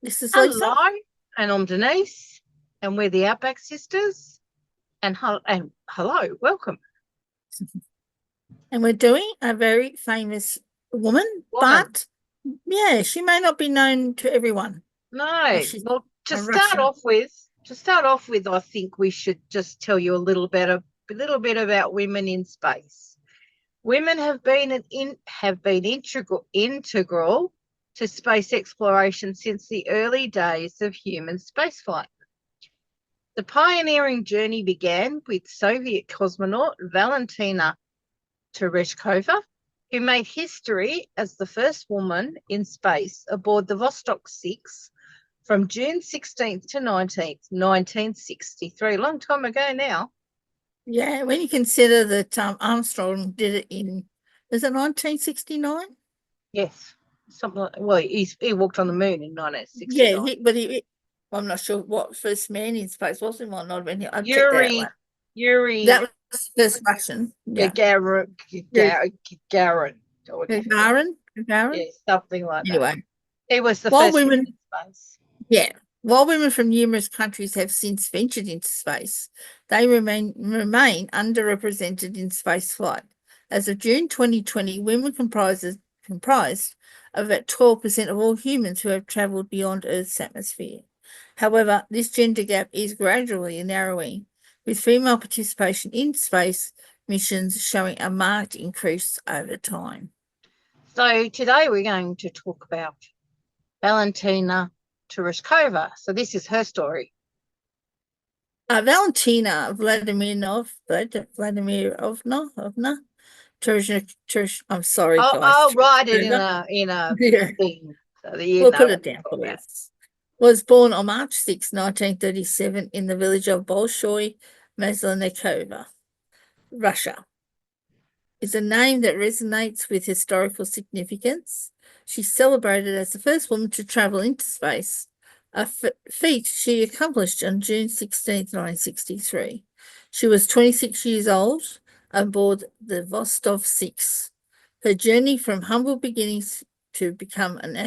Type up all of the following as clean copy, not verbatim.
This is Lisa. Hello, and I'm Denise, and we're the Outback Sisters. And hello, welcome. And we're doing a very famous woman, but yeah, she may not be known to everyone. No, well, to start off with, I think we should just tell you a little bit about women in space. Women have been integral to space exploration since the early days of human spaceflight. The pioneering journey began with Soviet cosmonaut Valentina Tereshkova, who made history as the first woman in space aboard the Vostok 6 from June 16th to 19th, 1963. A long time ago now. Yeah, when you consider that Armstrong did it in, is it 1969? Yes. Something like, well, he walked on the moon in 1969. Yeah, I'm not sure what first man in space was. It might not have been. I'll check that out. Yuri. That was the first Russian. Yeah. Gagarin. Yeah, something like that. Anyway, he was the first woman in space. Yeah. While women from numerous countries have since ventured into space, they remain underrepresented in space flight. As of June 2020, women comprised of about 12% of all humans who have travelled beyond Earth's atmosphere. However, this gender gap is gradually narrowing, with female participation in space missions showing a marked increase over time. So today we're going to talk about Valentina Tereshkova. So this is her story. Valentina Vladimirovna I'm sorry, guys. I'll write it in a thing. So we'll put it down for this. Was born on March 6, 1937 in the village of Bolshoi Mazlenikova, Russia. It's a name that resonates with historical significance. She's celebrated as the first woman to travel into space, a feat she accomplished on June 16, 1963. She was 26 years old aboard the Vostok 6. Her journey from humble beginnings to become an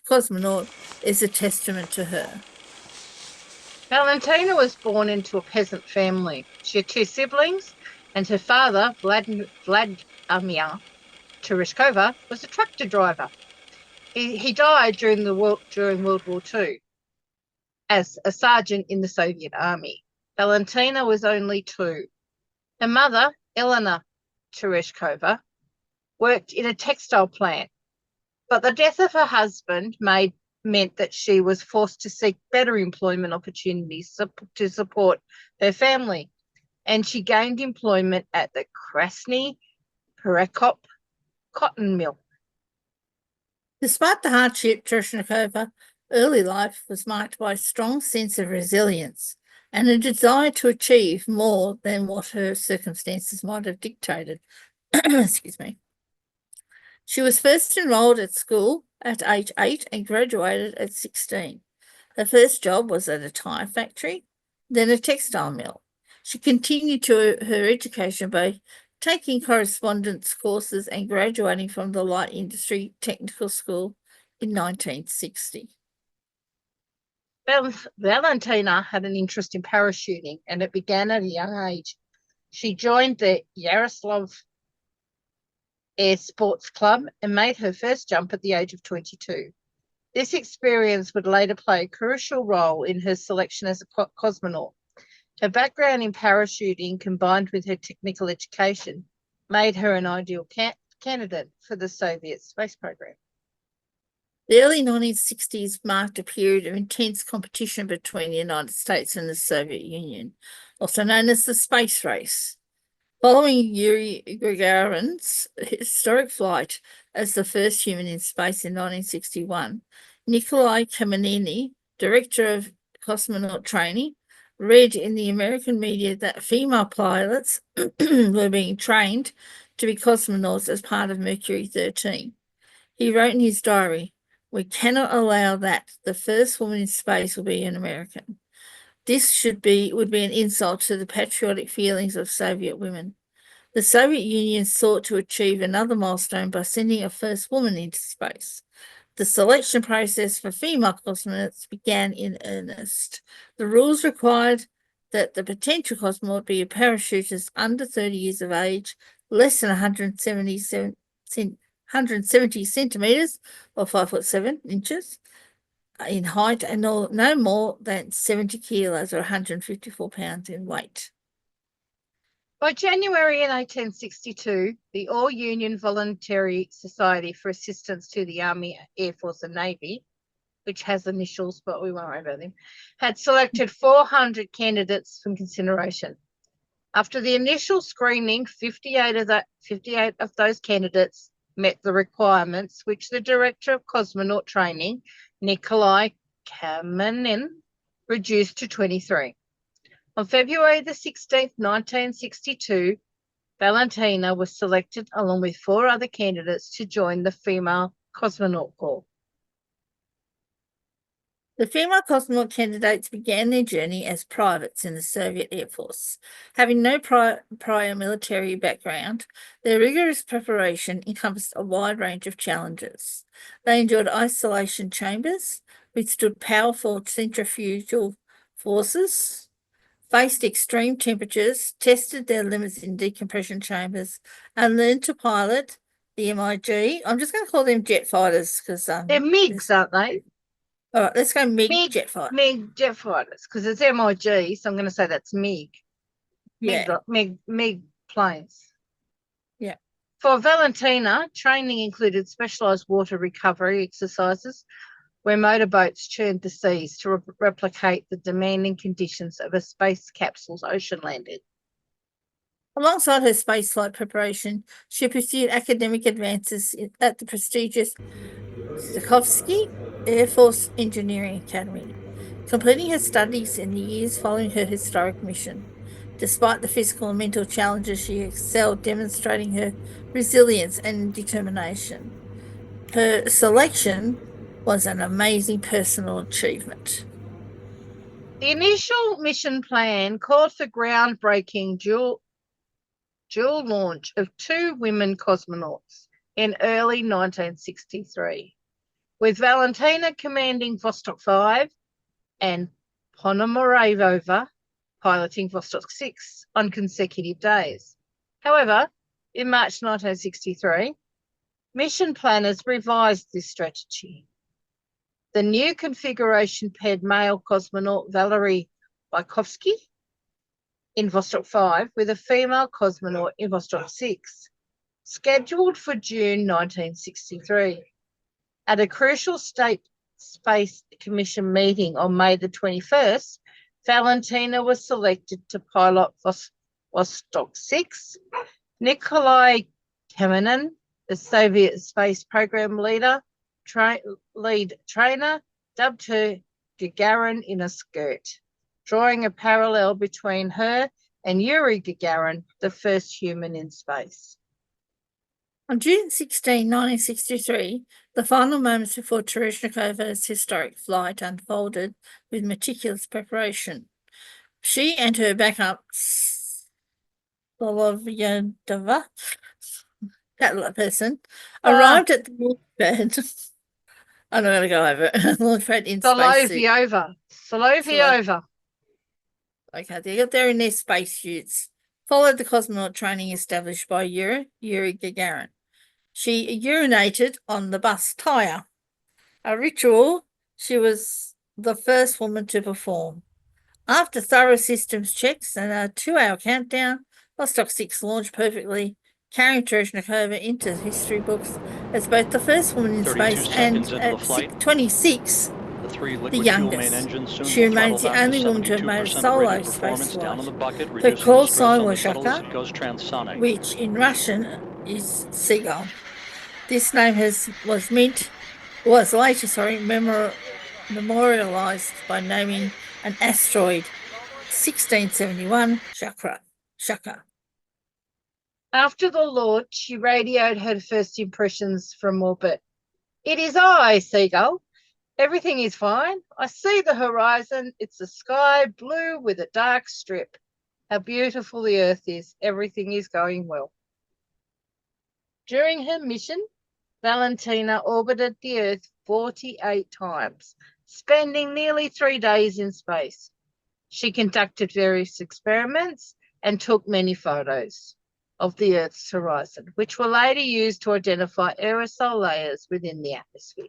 cosmonaut is a testament to her. Valentina was born into a peasant family. She had two siblings, and her father, Vladimir Tereshkova, was a tractor driver. He died during World War II as a sergeant in the Soviet army. Valentina was only 2. Her mother, Elena Tereshkova, worked in a textile plant, but the death of her husband meant that she was forced to seek better employment opportunities to support her family, and she gained employment at the Krasny Perekop cotton mill. Despite the hardship, Tereshkova's early life was marked by a strong sense of resilience and a desire to achieve more than what her circumstances might have dictated. Excuse me. She was first enrolled at school at age 8 and graduated at 16. Her first job was at a tyre factory, then a textile mill. She continued her education by taking correspondence courses and graduating from the Light Industry Technical School in 1960. Valentina had an interest in parachuting, and it began at a young age. She joined the Yaroslav Air Sports Club and made her first jump at the age of 22. This experience would later play a crucial role in her selection as a cosmonaut. Her background in parachuting, combined with her technical education, made her an ideal candidate for the Soviet space program. The early 1960s marked a period of intense competition between the United States and the Soviet Union, also known as the space race. Following Yuri Gagarin's historic flight as the first human in space in 1961, Nikolai Kameniny, director of cosmonaut training, read in the American media that female pilots were being trained to be cosmonauts as part of Mercury 13. He wrote in his diary, We cannot allow that. The first woman in space will be an American. This would be an insult to the patriotic feelings of Soviet women. The Soviet Union sought to achieve another milestone by sending a first woman into space. The selection process for female cosmonauts began in earnest. The rules required that the potential cosmonaut be a parachutist under 30 years of age, less than 170 centimeters or 5'7" in height, and no more than 70 kilos or 154 pounds in weight. By January in 1862, the All-Union Voluntary Society for Assistance to the Army, Air Force and Navy, which has initials, but we won't worry about them, had selected 400 candidates for consideration. After the initial screening, 58 of those candidates met the requirements, which the Director of Cosmonaut Training, Nikolai Kamenin, reduced to 23. On February the 16th, 1962, Valentina was selected along with 4 other candidates to join the Female Cosmonaut Corps. The female cosmonaut candidates began their journey as privates in the Soviet Air Force. Having no prior military background, their rigorous preparation encompassed a wide range of challenges. They endured isolation chambers, withstood powerful centrifugal forces, faced extreme temperatures, tested their limits in decompression chambers, and learned to pilot the MiG. I'm just going to call them jet fighters because they're MiGs, aren't they? All right, let's go MiG jet fighter. MiG jet fighters, because it's MiG, so I'm going to say that's MiG. Yeah. MiG planes. Yeah. For Valentina, training included specialised water recovery exercises where motorboats churned the seas to replicate the demanding conditions of a space capsule's ocean landing. Alongside her spaceflight preparation, she pursued academic advances at the prestigious Sikorsky Air Force Engineering Academy, completing her studies in the years following her historic mission. Despite the physical and mental challenges, she excelled, demonstrating her resilience and determination. Her selection was an amazing personal achievement. The initial mission plan called for groundbreaking dual launch of 2 women cosmonauts in early 1963, with Valentina commanding Vostok 5 and Ponomarevova piloting Vostok 6 on consecutive days. However, in March 1963, mission planners revised this strategy. The new configuration paired male cosmonaut Valery Bykovsky in Vostok 5 with a female cosmonaut in Vostok 6, scheduled for June 1963. At a crucial State Space Commission meeting on May the 21st, Valentina was selected to pilot Vostok 6. Nikolai Kamenin, the Soviet space program lead trainer, dubbed her Gagarin in a skirt, drawing a parallel between her and Yuri Gagarin, the first human in space. On June 16, 1963, the final moments before Tereshkova's historic flight unfolded with meticulous preparation. She and her backup, Solovyadova, that person, arrived at the launch pad. I'm not going to go over it. Launch pad in spacesuit. Solovyova. Okay, they got there in their spacesuits, followed the cosmonaut training established by Yuri Gagarin. She urinated on the bus tire, a ritual she was the first woman to perform. After thorough systems checks and a 2-hour countdown, Vostok 6 launched perfectly, carrying Tereshkova into history books as both the first woman in space and at 26, the youngest. She remains the only woman to have made a solo space flight. Her call sign was Shaka, which in Russian is seagull. This name was later memorialized by naming an asteroid 1671 Shaka. After the launch, she radioed her first impressions from orbit. It is I, Seagull. Everything is fine. I see the horizon. It's a sky blue with a dark strip. How beautiful the earth is. Everything is going well. During her mission, Valentina orbited the Earth 48 times, spending nearly 3 days in space. She conducted various experiments and took many photos of the Earth's horizon, which were later used to identify aerosol layers within the atmosphere.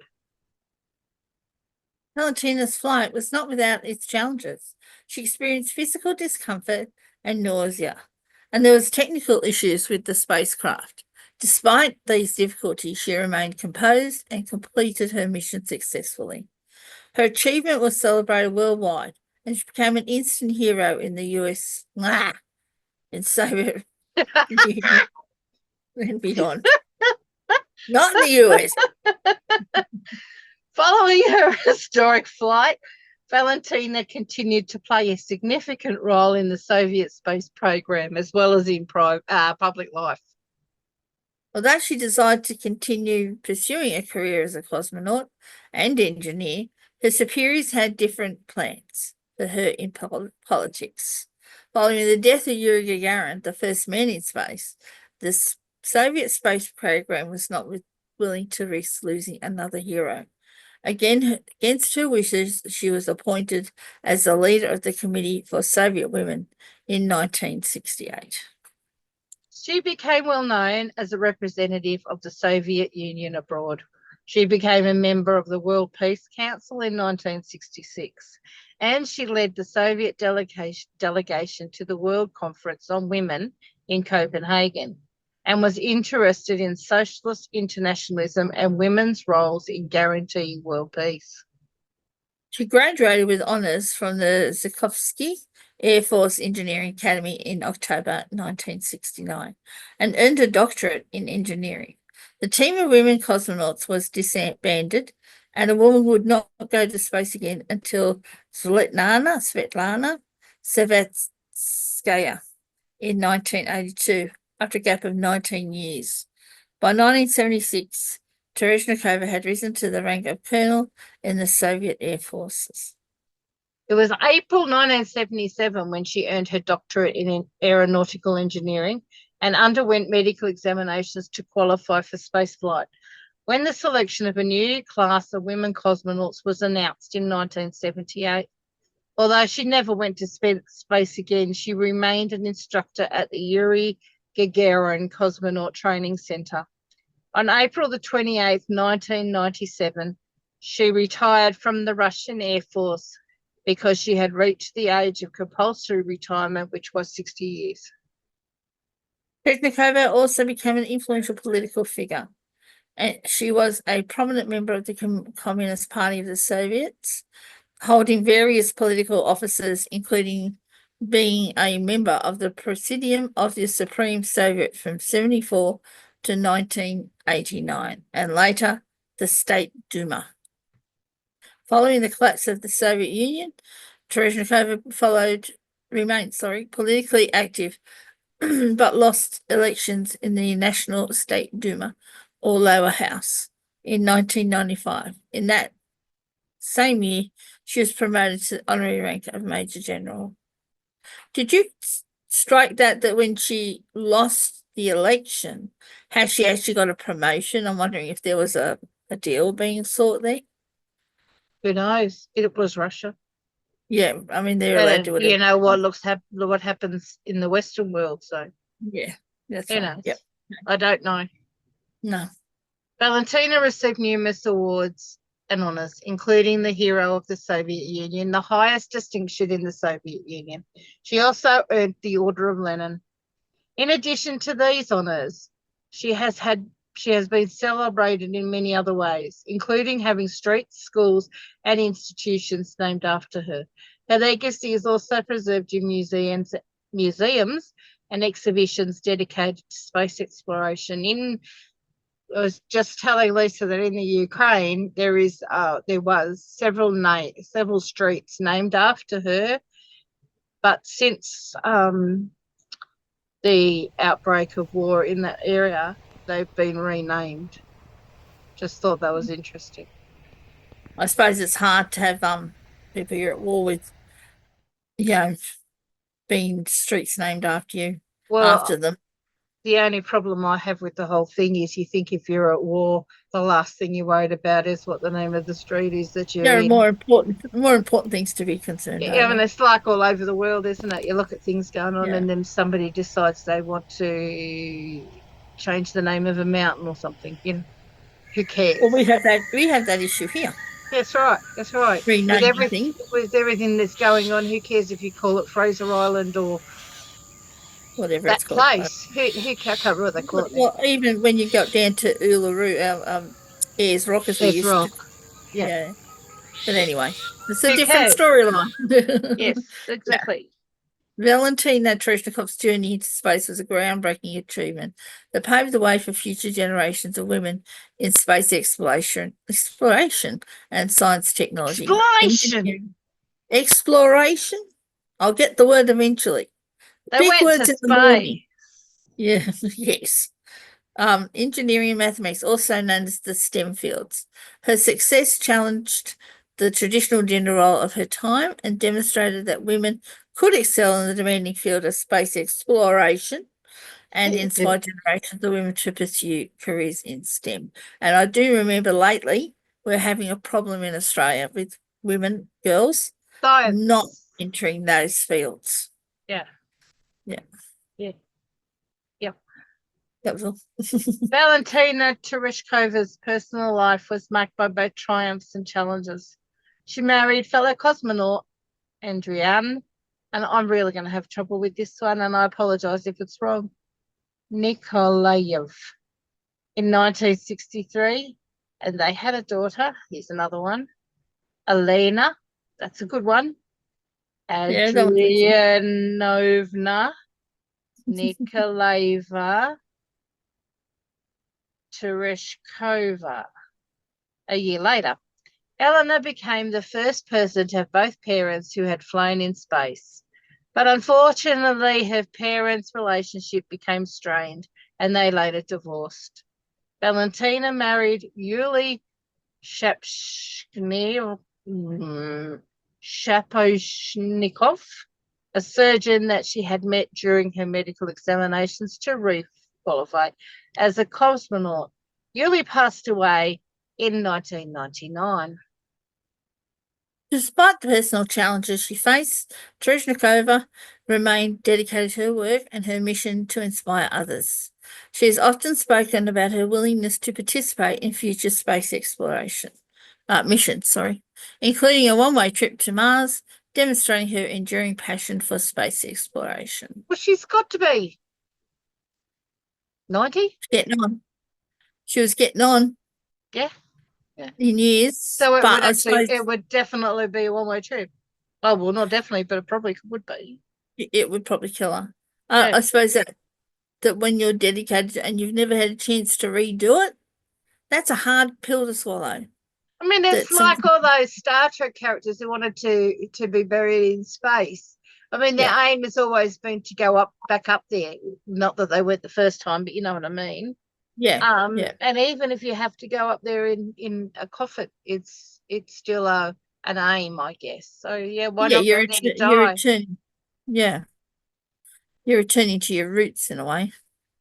Valentina's flight was not without its challenges. She experienced physical discomfort and nausea, and there was technical issues with the spacecraft. Despite these difficulties, she remained composed and completed her mission successfully. Her achievement was celebrated worldwide, and she became an instant hero in the US, in Soviet Union and beyond. Not in the US. Following her historic flight, Valentina continued to play a significant role in the Soviet space program as well as in public life. Although she decided to continue pursuing a career as a cosmonaut and engineer, her superiors had different plans for her in politics. Following the death of Yuri Gagarin, the first man in space, the Soviet space program was not willing to risk losing another hero. Again, against her wishes, she was appointed as the leader of the Committee for Soviet Women in 1968. She became well known as a representative of the Soviet Union abroad. She became a member of the World Peace Council in 1966, and she led the Soviet delegation to the World Conference on Women in Copenhagen, and was interested in socialist internationalism and women's roles in guaranteeing world peace. She graduated with honours from the Zhukovsky Air Force Engineering Academy in October 1969 and earned a doctorate in engineering. The team of women cosmonauts was disbanded, and a woman would not go to space again until Svetlana Savitskaya in 1982, after a gap of 19 years. By 1976, Tereshkova had risen to the rank of colonel in the Soviet Air Forces. It was April 1977 when she earned her doctorate in aeronautical engineering and underwent medical examinations to qualify for spaceflight. When the selection of a new class of women cosmonauts was announced in 1978, although she never went to space again, she remained an instructor at the Yuri Gagarin Cosmonaut Training Center. On April the 28th, 1997, she retired from the Russian Air Force because she had reached the age of compulsory retirement, which was 60 years. Tereshkova also became an influential political figure, and she was a prominent member of the Communist Party of the Soviets, holding various political offices, including being a member of the Presidium of the Supreme Soviet from 1974 to 1989, and later the State Duma. Following the collapse of the Soviet Union, Tereshkova remained politically active, but lost elections in the National State Duma, or lower house, in 1995. In that same year, she was promoted to the honorary rank of Major General. Did you strike that when she lost the election, has she actually got a promotion? I'm wondering if there was a deal being sought there. Who knows? It was Russia. Yeah, I mean, they're allowed to do whatever. You know what happens in the Western world, so Yeah, that's who right. knows? Yep. I don't know. No. Valentina received numerous awards and honours, including the Hero of the Soviet Union, the highest distinction in the Soviet Union. She also earned the Order of Lenin. In addition to these honours, she has been celebrated in many other ways, including having streets, schools, and institutions named after her. Her legacy is also preserved in museums and exhibitions dedicated to space exploration. I was just telling Lisa that in the Ukraine there was several streets named after her, but since the outbreak of war in that area, they've been renamed. Just thought that was interesting. I suppose it's hard to have people you're at war with, you know, being streets named after you, Well, after them. the only problem I have with the whole thing is you think if you're at war, the last thing you're worried about is what the name of the street is that you're There are in. more important things to be concerned I mean, over. it's like all over the world, isn't it? You look at things going on, Yeah. and then somebody decides they want to change the name of a mountain or something. Who Well, cares? we have that issue here, That's right. That's right. With renaming every things, with everything that's going on, who cares if you call it Fraser Island or whatever that it's called. place? Who can't remember what they call it now? Well, even when you got down to Uluru, Ayers Rock, as we It's used to, rock. Yeah. yeah. But anyway, it's a Who different cares? storyline. Yes, Yeah. exactly. Valentina Tereshkov's journey into space was a groundbreaking achievement that paved the way for future generations of women in space exploration and science technology. Exploration. Engineering. Exploration? I'll get the word eventually. They Big went to words in the space. morning. Yeah, yes. Engineering and mathematics, also known as the STEM fields. Her success challenged the traditional gender role of her time and demonstrated that women could excel in the demanding field of space exploration and inspired generations of women to pursue careers in STEM. And I do remember lately we're having a problem in Australia with women, girls, not Science. entering those fields. Yeah. Yeah, Yeah. Yeah. that was all. Valentina Tereshkova's personal life was marked by both triumphs and challenges. She married fellow cosmonaut Andrian, and I'm really going to have trouble with this one, and I apologize if it's wrong, Nikolayev, in 1963, and they had a daughter. Here's another one, Elena. That's a good one. Yeah, that was easy. Adrianovna Nikolaeva Tereshkova. A year later, Eleanor became the first person to have both parents who had flown in space. But unfortunately, her parents' relationship became strained and they later divorced. Valentina married Yuli Shaposhnikov, a surgeon that she had met during her medical examinations to re-qualify as a cosmonaut. Yuli passed away in 1999. Despite the personal challenges she faced, Tereshkova remained dedicated to her work and her mission to inspire others. She has often spoken about her willingness to participate in future space exploration missions, including a one-way trip to Mars, demonstrating her enduring passion for space exploration. Well, she's got to be 90. Getting on. She was getting on Yeah. Yeah. in years, So but I suppose it would definitely be a one-way trip. Oh, well, not definitely, but it probably would be. it would probably kill her. Yeah. I suppose that when you're dedicated and you've never had a chance to redo it, that's a hard pill to swallow. I mean, it's That's like all those Star Trek characters who wanted to be buried in space. I mean, their yeah, aim has always been to go back up there. Not that they went the first time, but you know what I mean. yeah, yeah, And even if you have to go up there in a coffin, it's still an aim, I guess. So yeah, why yeah. not go there to You're die? returning. Yeah, you're returning to your roots in a way.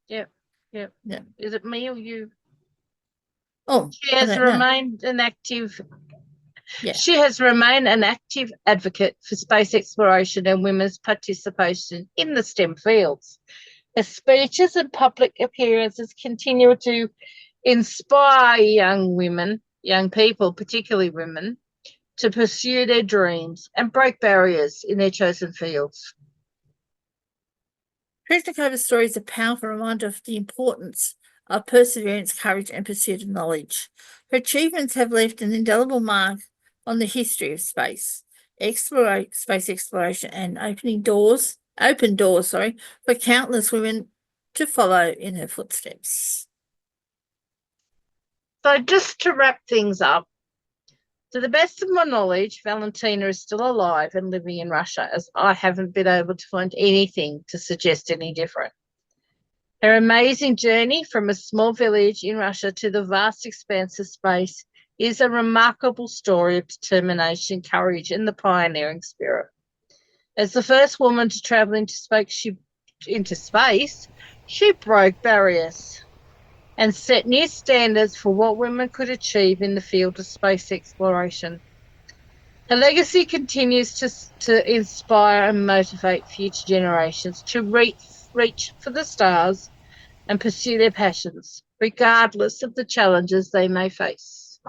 Yeah, yeah. Yeah. Is it me or you? Oh, She I has don't know. remained an active Yeah. She has remained an active advocate for space exploration and women's participation in the STEM fields. Her speeches and public appearances continue to inspire young people, particularly women, to pursue their dreams and break barriers in their chosen fields. Tereshkova's story is a powerful reminder of the importance of perseverance, courage, and pursuit of knowledge. Her achievements have left an indelible mark on the history of space exploration, and open doors, for countless women to follow in her footsteps. So, just to wrap things up, to the best of my knowledge, Valentina is still alive and living in Russia, as I haven't been able to find anything to suggest any different. Her amazing journey from a small village in Russia to the vast expanse of space is a remarkable story of determination, courage, and the pioneering spirit. As the first woman to travel into space, she broke barriers and set new standards for what women could achieve in the field of space exploration. Her legacy continues to inspire and motivate future generations to reach for the stars and pursue their passions, regardless of the challenges they may face.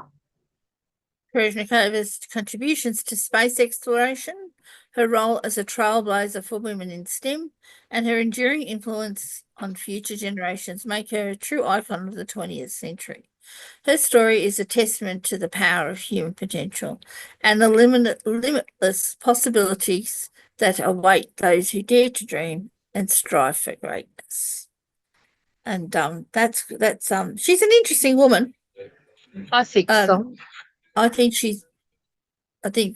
Tereshkova's contributions to space exploration, her role as a trailblazer for women in STEM, and her enduring influence on future generations make her a true icon of the 20th century. Her story is a testament to the power of human potential and the limitless possibilities that await those who dare to dream and strive for greatness. And that's she's an interesting woman. I think so. I think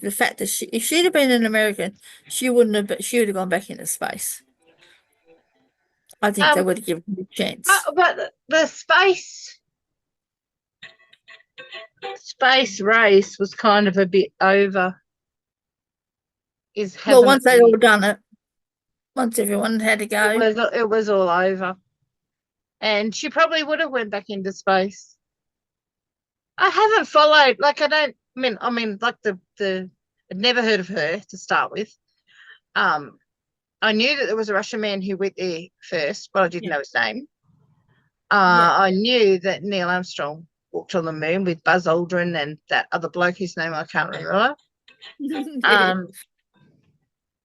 the fact that if she'd have been an American, she would have gone back into space. I think they would have given her a chance. But the space race was kind of a bit over. Well, once they'd all done it, once everyone had to go, it was all over, and she probably would have went back into space. I haven't followed, like I mean, like I'd never heard of her to start with. I knew that there was a Russian man who went there first, but I didn't know his name. I knew that Neil Armstrong walked on the moon with Buzz Aldrin and that other bloke whose name I can't remember.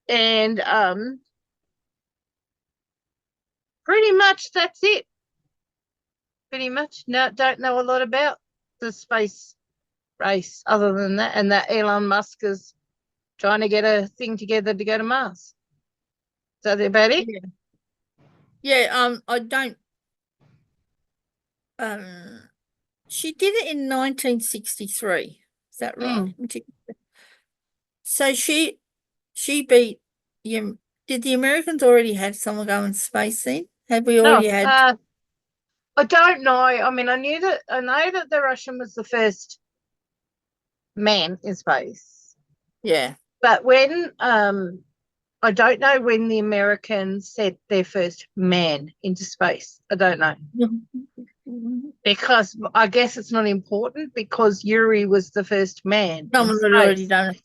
And pretty much that's it. Pretty much don't know a lot about the space race other than that, and that Elon Musk is trying to get a thing together to go to Mars. Is that about it? I don't. She did it in 1963. Is that right? So she beat you. Did the Americans already have someone go in space then? Have we already had? I don't know. I mean, I know that the Russian was the first man in space. Yeah. But when I don't know when the Americans sent their first man into space. I don't know. Because I guess it's not important because Yuri was the first man. Someone had already done it.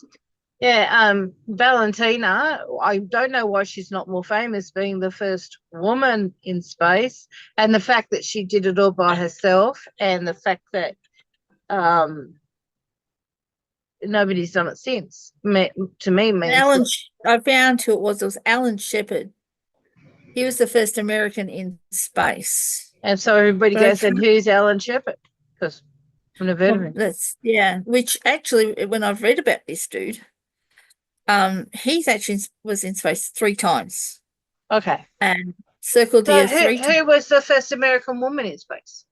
Yeah, Valentina, I don't know why she's not more famous being the first woman in space, and the fact that she did it all by herself, and the fact that nobody's done it since, to me means I found who it was. It was Alan Shepard. He was the first American in space. And so everybody goes, and who's Alan Shepard? Because I've never heard of him. Which actually, when I've read about this dude, he's actually was in space 3 times. Okay. And circled the Earth 3 times. Who was the first American woman in space?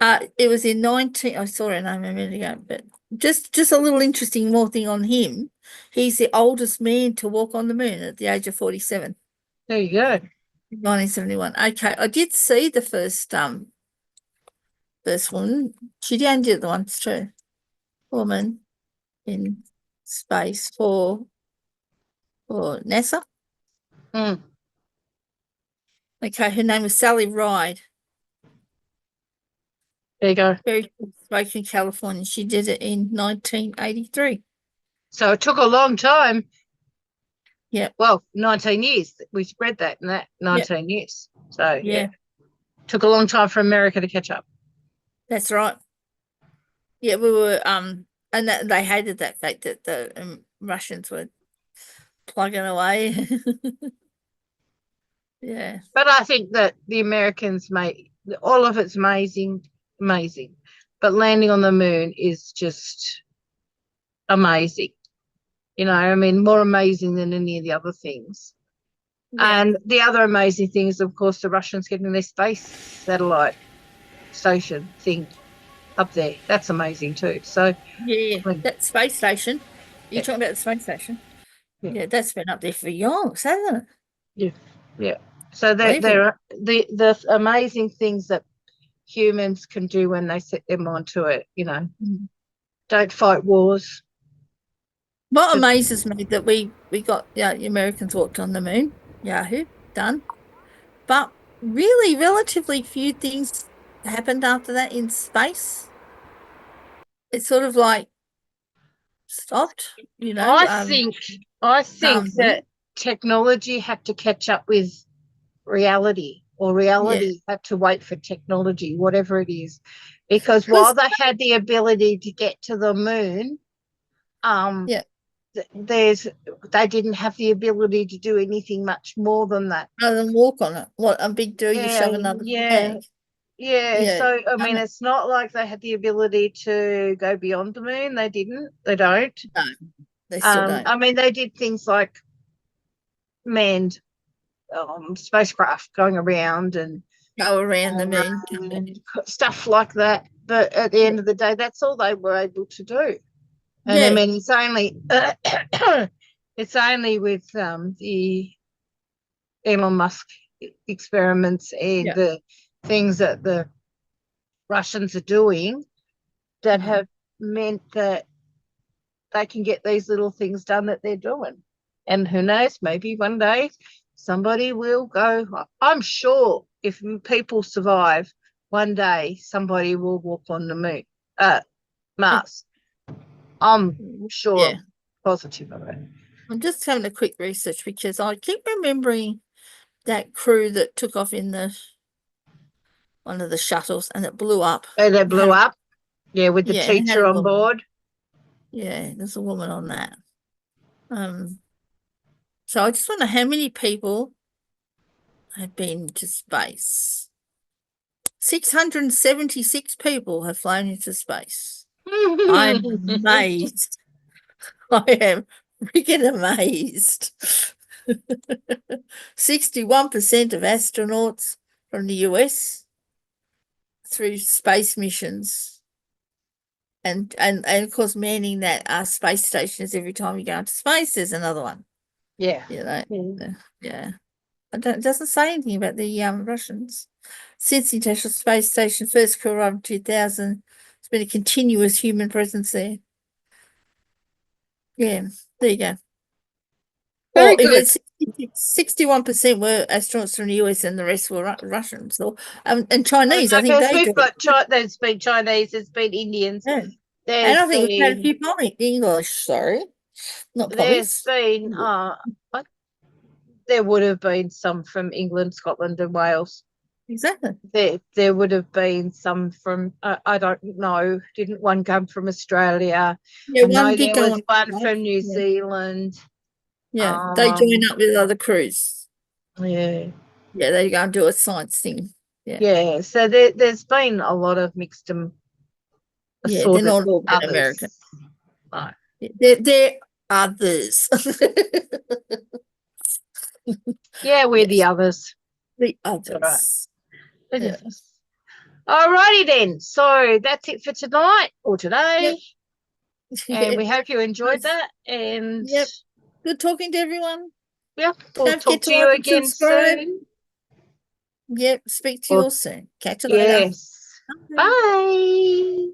It was in I saw her name a minute ago, but just a little interesting more thing on him. He's the oldest man to walk on the moon at the age of 47. There you go. 1971. Okay, I did see the first one. She did it once too. Woman in space for NASA. Okay, her name was Sally Ride. There you go. Very spoken in California. She did it in 1983. So it took a long time. Yeah. Well, 19 years. We spread that in that 19 years. So yeah. Took a long time for America to catch up. That's right. Yeah, we were and they hated that fact that the Russians were plugging away. Yeah. But I think that the Americans made all of it's amazing. But landing on the moon is just amazing. You know, I mean, more amazing than any of the other things. Yeah. And the other amazing thing is, of course, the Russians getting their space satellite station thing up there. That's amazing too. So that space station. You're talking about the space station. Yeah, that's been up there for yonks, hasn't it? Yeah. So Even there are the amazing things that humans can do when they set their mind to it. Don't fight wars. what Just amazes me that we got the Americans walked on the moon. Yahoo, done. But really, relatively few things happened after that in space. It's sort of like stopped, I think I think calmly. that technology had to catch up with reality, or Yeah, reality had to wait for technology, whatever it is, because while because they had the ability to get to the moon, um, yeah, there's they didn't have the ability to do anything much more than that. rather than walk on it, what a big deal! You Yeah, shove another yeah, flag. yeah. Yeah, So I mean, done it. it's not like they had the ability to go beyond the moon. They didn't. They don't. No, they still don't I mean, they did things like manned spacecraft going around go around the and moon. stuff like that. But at the Yeah, end of the day, that's all they were able to do. And I yeah, mean, it's only it's only with the Elon Musk experiments and yeah. the things that the Russians are doing that Mm. have meant that they can get these little things done that they're doing. And who knows, maybe one day somebody will go. I'm sure if people survive, one day somebody will walk on the moon, Mars. I'm Yeah, sure, positive of it. I'm just having a quick research because I keep remembering that crew that took off in the one of the shuttles and it blew up. And it Had blew a up, yeah, with the Yeah, and it had teacher a on woman. board. Yeah, there's a woman on that. Um, so I just wonder how many people have been to space. 676 people have flown into space. I'm amazed. I am freaking amazed. 61% of astronauts from the US through space missions and of course manning that space stations every time you go into space, there's another one. Yeah. You know, Mm. yeah. It doesn't say anything about the Russians. Since the International Space Station first crew arrived in 2000, it's been a continuous human presence there. Yeah, there you go. Or Very if good. it's 61% were astronauts from the US and the rest were Russians, or and Chinese. I think Because they do we've got it. there's been Chinese, there's been Indians, Yeah. And there's I think we've had a been few English, sorry, not there's Pommies. been there would have been some from England, Scotland, and Wales. Exactly. There would have been some from I don't know. Didn't one come from Australia? Yeah, I one know did there go was on. one Right? from New Yeah, Zealand. yeah. They join Um, up with other crews. yeah, Yeah, they go and do a science thing. Yeah, yeah. So there's been a lot of mixed and yeah. They're assorted not all been others. American. No. They're others. Yeah, we're the Yes, others. the All right. others. Yeah. All righty then. So that's it for tonight or Yep. today. And Yeah. we hope you enjoyed that. And Yep. Good talking to everyone. yeah, we'll Don't forget talk to to you like and again subscribe. soon. Yep. Speak to you Or all soon. Catch you later. yes. Bye. Bye.